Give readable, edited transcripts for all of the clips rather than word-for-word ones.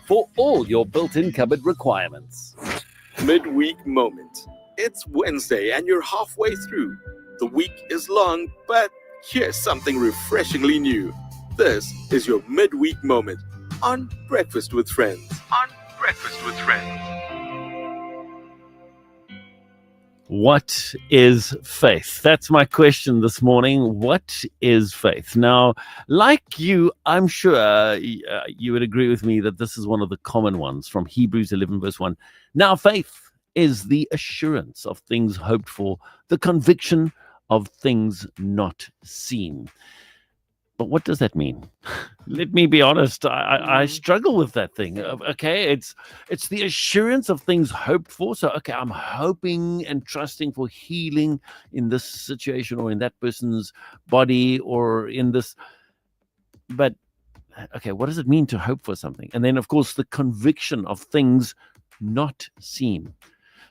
for all your built-in cupboard requirements. Midweek Moment. It's Wednesday and you're halfway through. The week is long, but here's something refreshingly new. This is your Midweek Moment on Breakfast with Friends. What is faith? That's my question this morning. What is faith? Now, like you, I'm sure you would agree with me that this is one of the common ones from Hebrews 11 verse 1. Now, faith is the assurance of things hoped for, the conviction of things not seen. But what does that mean? Let me be honest. I struggle with that thing. Okay, it's the assurance of things hoped for. So, okay, I'm hoping and trusting for healing in this situation or in that person's body or in this. But, okay, what does it mean to hope for something? And then, of course, the conviction of things not seen.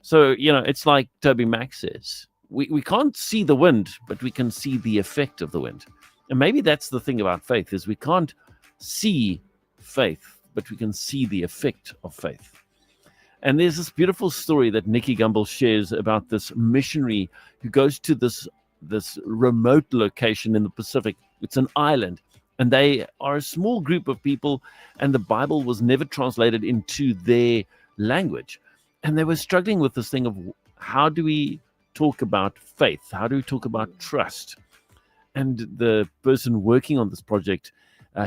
So, it's like Toby Mac says. We can't see the wind, but we can see the effect of the wind. And maybe that's the thing about faith, is we can't see faith, but we can see the effect of faith. And there's this beautiful story that Nikki Gumbel shares about this missionary who goes to this remote location in the Pacific. It's an island, and they are a small group of people, and the Bible was never translated into their language. And they were struggling with this thing of, how do we talk about faith? How do we talk about trust? And the person working on this project,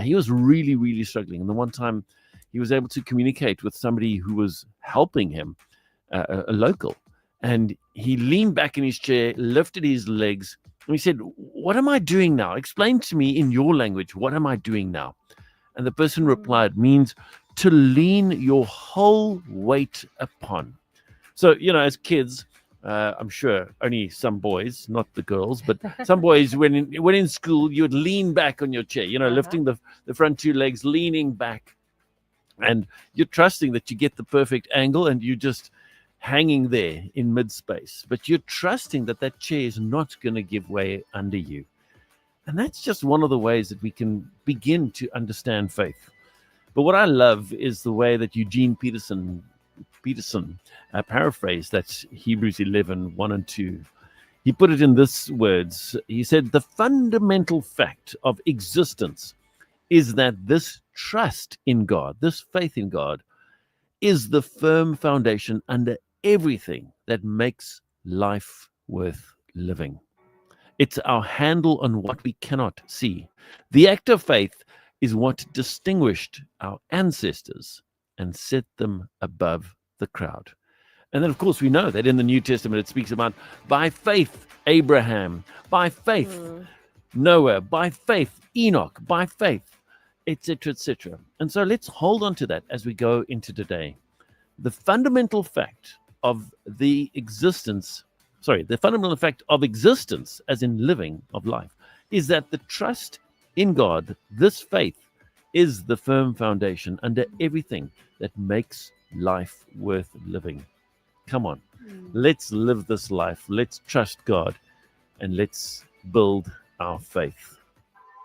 he was really, really struggling. And the one time he was able to communicate with somebody who was helping him, a local. And he leaned back in his chair, lifted his legs, and he said, "What am I doing now? Explain to me in your language, what am I doing now?" And the person replied, means to lean your whole weight upon. So, as kids, I'm sure only some boys, not the girls, but some boys, when in school, you would lean back on your chair, lifting the front two legs, leaning back. And you're trusting that you get the perfect angle and you're just hanging there in mid-space. But you're trusting that chair is not going to give way under you. And that's just one of the ways that we can begin to understand faith. But what I love is the way that Eugene Peterson paraphrased that Hebrews 11, 1 and 2. He put it in this words. He said, the fundamental fact of existence is that this trust in God, this faith in God, is the firm foundation under everything that makes life worth living. It's our handle on what we cannot see. The act of faith is what distinguished our ancestors and set them above the crowd. And then, of course, we know that in the New Testament, it speaks about by faith, Abraham, by faith, Noah, by faith, Enoch, by faith, etc., etc. And so let's hold on to that as we go into today. The fundamental fact of existence, as in living of life, is that the trust in God, this faith, is the firm foundation under everything that makes life worth living. Come on, let's live this life. Let's trust God and let's build our faith.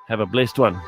Have a blessed one.